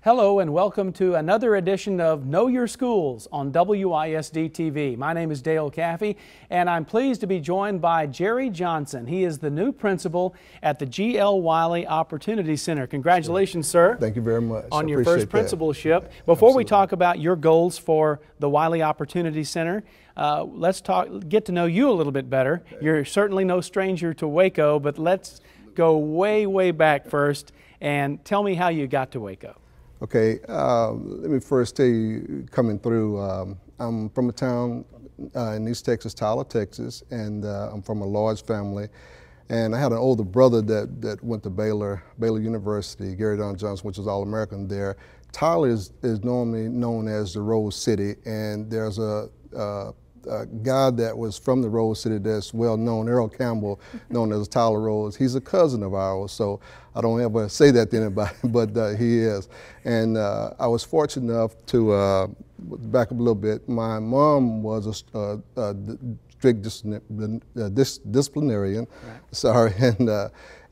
Hello and welcome to another edition of Know Your Schools on WISD TV. My name is Dale Caffey and I'm pleased to be joined by Jerry Johnson. He is the new principal at the G.L. Wiley Opportunity Center. Congratulations, sir. Thank you very much. On your first principalship. Before we talk about your goals for the Wiley Opportunity Center, let's get to know you a little bit better. You're certainly no stranger to Waco, but let's go way, way back first and tell me how you got to Waco. Okay, let me first tell you, coming through, I'm from a town in East Texas, Tyler, Texas, and I'm from a large family. And I had an older brother that went to Baylor University, Gary Don Johnson, which was All-American there. Tyler is normally known as the Rose City, and there's a guy that was from the Rose City that's well known, Earl Campbell, known as Tyler Rose. He's a cousin of ours, so I don't ever say that to anybody, but he is. And I was fortunate enough to, back up a little bit, my mom was a strict disciplinarian, right. Sorry,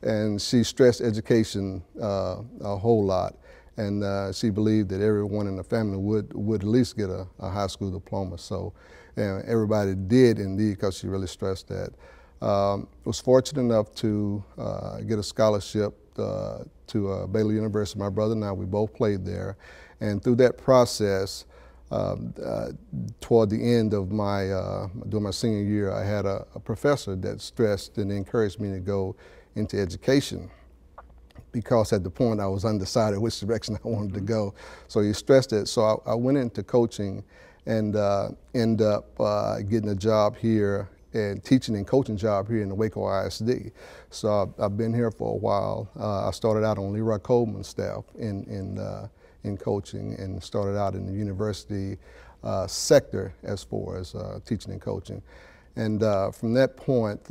and she stressed education a whole lot. And she believed that everyone in the family would at least get a high school diploma. So everybody did indeed, because she really stressed that. Was fortunate enough to get a scholarship to Baylor University. My brother and I, we both played there. And through that process, toward the end of during my senior year, I had a professor that stressed and encouraged me to go into education, because at the point I was undecided which direction I wanted to go. So he stressed it. So I went into coaching and ended up getting a job here and teaching and coaching job here in the Waco ISD. So I've been here for a while. I started out on Leroy Coleman's staff in coaching, and started out in the university sector as far as teaching and coaching. And from that point,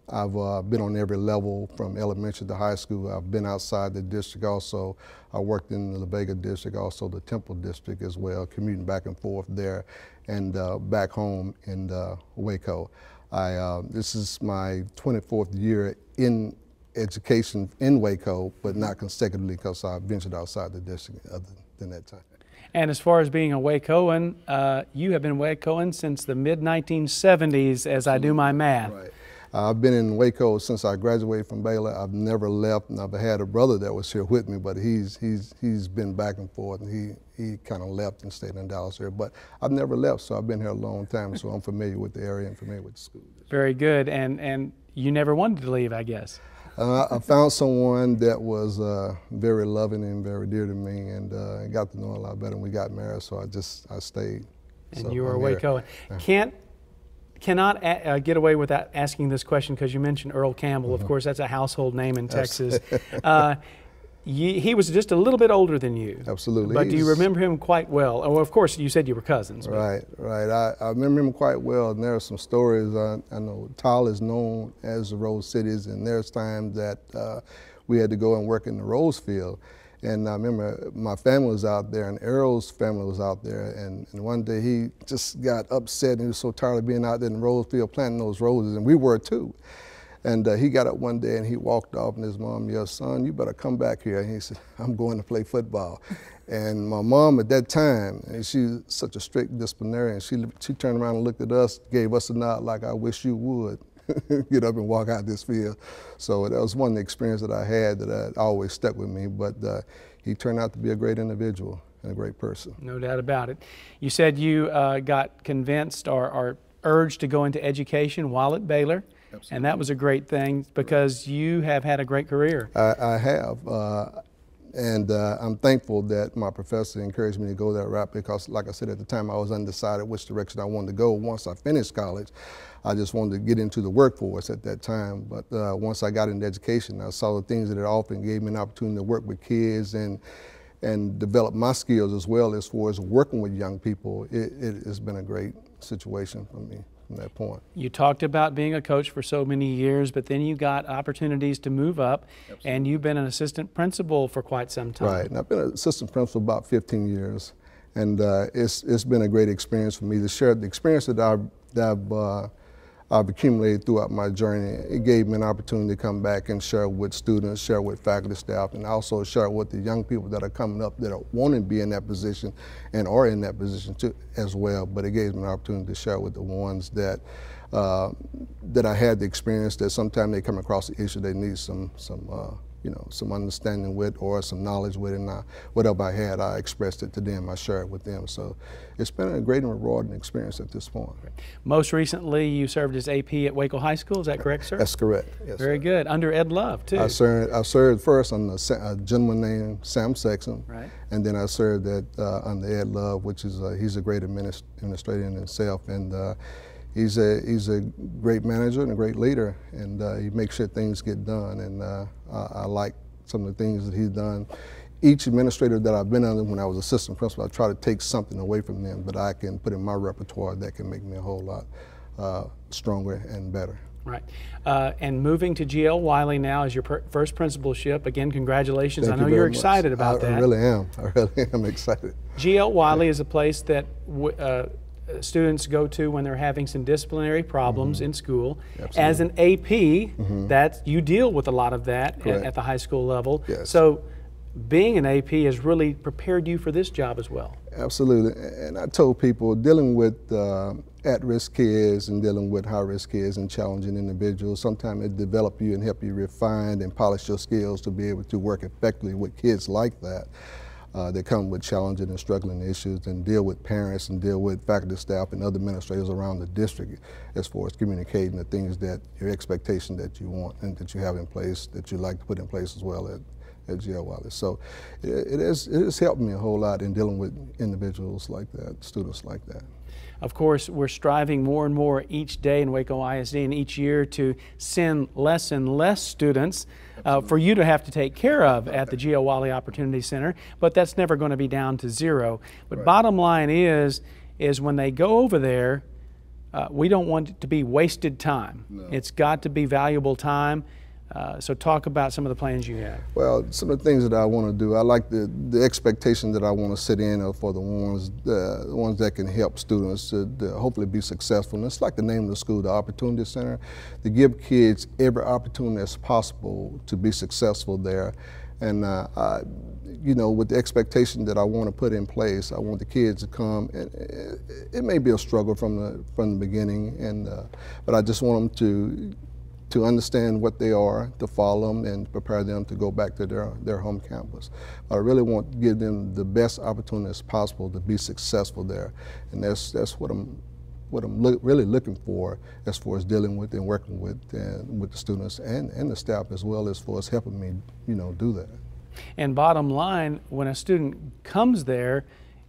I've been on every level from elementary to high school. I've been outside the district also. I worked in the La Vega district, also the Temple district as well, commuting back and forth there, and back home in Waco. This is my 24th year in education in Waco, but not consecutively, because I ventured outside the district other than that time. And as far as being a Wacoan, you have been Wacoan since the mid-1970s, as I do my math. Right. I've been in Waco since I graduated from Baylor. I've never left, and I've had a brother that was here with me, but he's been back and forth, and he kind of left and stayed in Dallas here. But I've never left, so I've been here a long time, so I'm familiar with the area and familiar with the school. Very good, and you never wanted to leave, I guess. I found someone that was very loving and very dear to me, and got to know a lot better, and we got married, so I stayed. And so you were a Wacoan. Cannot get away without asking this question, because you mentioned Earl Campbell. Of course, that's a household name in Texas. He was just a little bit older than you. Absolutely. But do you remember him quite well? Oh, of course, you said you were cousins. Right. I remember him quite well, and there are some stories. I know Tyler is known as the Rose Cities, and there's times that we had to go and work in the Rose Field. And I remember my family was out there, and Earl's family was out there, and one day he just got upset, and he was so tired of being out there in the rose field planting those roses, and we were too. And he got up one day and he walked off, and his mom yelled, "Son, you better come back here." And he said, "I'm going to play football." And my mom at that time, and she's such a strict disciplinarian, she turned around and looked at us, gave us a nod like, "I wish you would get up and walk out this field." So that was one of the experiences that I had that always stuck with me. But he turned out to be a great individual and a great person. No doubt about it. You said you got convinced or urged to go into education while at Baylor. Absolutely. And that was a great thing, because you have had a great career. I have. And I'm thankful that my professor encouraged me to go that route, because, like I said, at the time I was undecided which direction I wanted to go. Once I finished college, I just wanted to get into the workforce at that time. But once I got into education, I saw the things that it often gave me an opportunity to work with kids and develop my skills as well as far as working with young people. It has been a great situation for me from that point. You talked about being a coach for so many years, but then you got opportunities to move up. Absolutely. And you've been an assistant principal for quite some time. Right, and I've been an assistant principal about 15 years, and it's been a great experience for me to share the experience that I've accumulated throughout my journey. It gave me an opportunity to come back and share with students, share with faculty, staff, and also share with the young people that are coming up that are wanting to be in that position and are in that position too, as well. But it gave me an opportunity to share with the ones that that I had the experience that sometimes they come across the issue they need some understanding with or some knowledge with, and whatever I had, I expressed it to them, I shared it with them. So it's been a great and rewarding experience at this point. Most recently, you served as AP at Waco High School, is that correct, sir? That's correct, yes. Very good, under Ed Love, too. I served first under a gentleman named Sam Sexton, right. And then I served under Ed Love, which is, he's a great administrator in himself, and he's a great manager and a great leader, and he makes sure things get done, and I like some of the things that he's done. Each administrator that I've been under when I was assistant principal, I try to take something away from them that I can put in my repertoire that can make me a whole lot stronger and better. Right. And moving to GL Wiley now as your first principalship, again, congratulations. Thank I know you you're very excited much. about that. I really am. I really am excited. GL Wiley is a place that students go to when they're having some disciplinary problems in school. Absolutely. As an AP, that you deal with a lot of that at the high school level. Yes. So being an AP has really prepared you for this job as well. Absolutely. And I told people dealing with at-risk kids and dealing with high-risk kids and challenging individuals, sometimes it develops you and help you refine and polish your skills to be able to work effectively with kids like that. They come with challenging and struggling issues and deal with parents and deal with faculty, staff, and other administrators around the district as far as communicating the things that your expectation that you want and that you have in place, that you like to put in place as well at GL Wiley. So it has helped me a whole lot in dealing with individuals like that, students like that. Of course, we're striving more and more each day in Waco ISD and each year to send less and less students for you to have to take care of at the GL Wiley Opportunity Center, but that's never going to be down to zero. But bottom line is when they go over there, we don't want it to be wasted time. No. It's got to be valuable time. So talk about some of the plans you have. Well, some of the things that I want to do, I like the expectation that I want to set in for the ones that can help students to hopefully be successful. And it's like the name of the school, the Opportunity Center, to give kids every opportunity that's possible to be successful there. And you know, with the expectation that I want to put in place, I want the kids to come. And it may be a struggle from the beginning, and but I just want them to understand what they are, to follow them, and prepare them to go back to their home campus. I really want to give them the best opportunities possible to be successful there, and that's what I'm really looking for as far as dealing with and working with the students and the staff, as well as for us helping me, you know, do that. And bottom line, when a student comes there,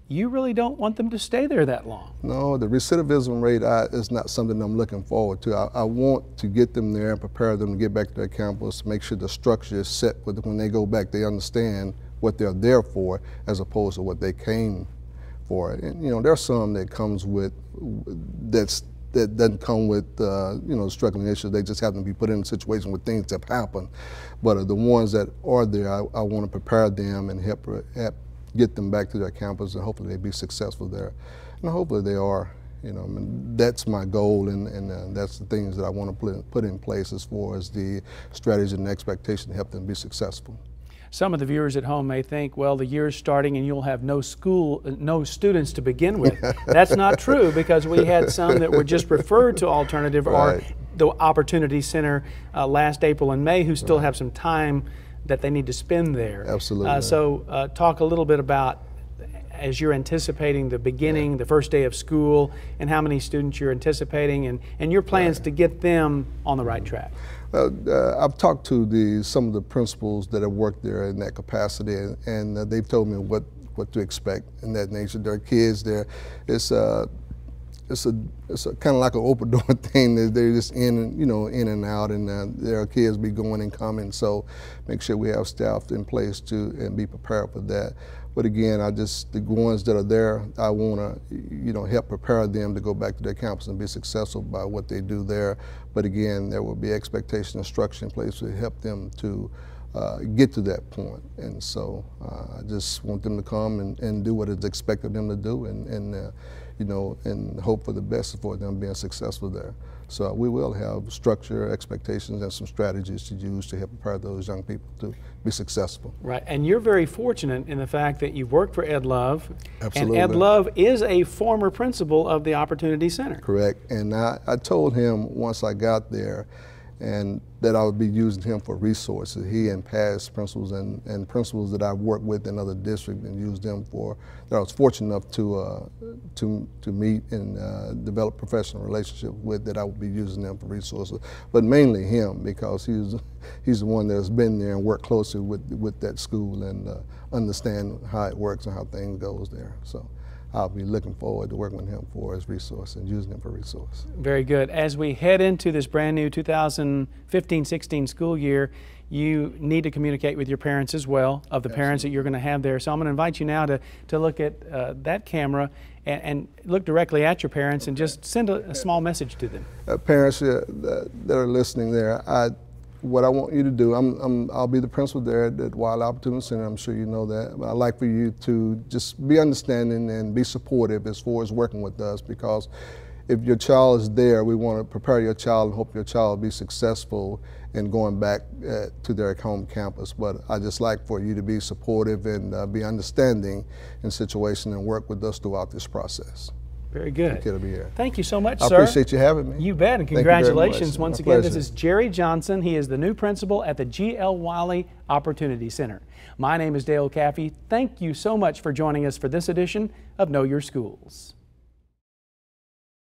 you really don't want them to stay there that long. No, the recidivism rate is not something I'm looking forward to. I want to get them there and prepare them to get back to their campus, make sure the structure is set when they go back, they understand what they're there for as opposed to what they came for. And you know, there's some that comes with, that doesn't come with you know, struggling issues. They just happen to be put in a situation where things have happened. But the ones that are there, I want to prepare them and help get them back to their campus, and hopefully they be successful there. And hopefully they are. You know, I mean, that's my goal, and that's the things that I want to put in place as far as the strategy and the expectation to help them be successful. Some of the viewers at home may think, well, the year's starting and you'll have no students to begin with. That's not true, because we had some that were just referred to alternative or the Opportunity Center last April and May who still have some time that they need to spend there. Absolutely. So talk a little bit about, as you're anticipating the beginning, the first day of school, and how many students you're anticipating, and your plans to get them on the right track. Well, I've talked to some of the principals that have worked there in that capacity, and they've told me what to expect in that nature. There are kids there. It's kind of like an open door thing. They're just in and out, and there are kids be going and coming. So make sure we have staff in place and be prepared for that. But again, the ones that are there, I want to help prepare them to go back to their campus and be successful by what they do there. But again, there will be expectation and structure in place to help them to get to that point. And so I just want them to come and do what is expected of them to do, and you know, and hope for the best for them being successful there. So we will have structure, expectations, and some strategies to use to help prepare those young people to be successful. Right, and you're very fortunate in the fact that you worked for Ed Love. Absolutely. And Ed Love is a former principal of the Opportunity Center. Correct, and I told him once I got there and that I would be using him for resources. He and past principals and principals that I've worked with in other districts and used them for, that I was fortunate enough to meet and develop professional relationships with, that I would be using them for resources. But mainly him, because he's the one that's been there and worked closely with that school and understand how it works and how things goes there. So I'll be looking forward to working with him for his resource and using him for resource. Very good. As we head into this brand new 2015-16 school year, you need to communicate with your parents as well, of the parents that you're going to have there. So I'm going to invite you now to look at that camera and look directly at your parents and just send a small message to them. Parents that are listening there, what I want you to do, I'll be the principal there at Wiley Opportunity Center. I'm sure you know that. But I'd like for you to just be understanding and be supportive as far as working with us, because if your child is there, we want to prepare your child and hope your child will be successful in going back to their home campus. But I just like for you to be supportive and be understanding in situation and work with us throughout this process. Very good. To be here. Thank you so much, sir. I appreciate you having me. You bet, and congratulations once again. Pleasure. This is Jerry Johnson. He is the new principal at the G.L. Wiley Opportunity Center. My name is Dale Caffey. Thank you so much for joining us for this edition of Know Your Schools.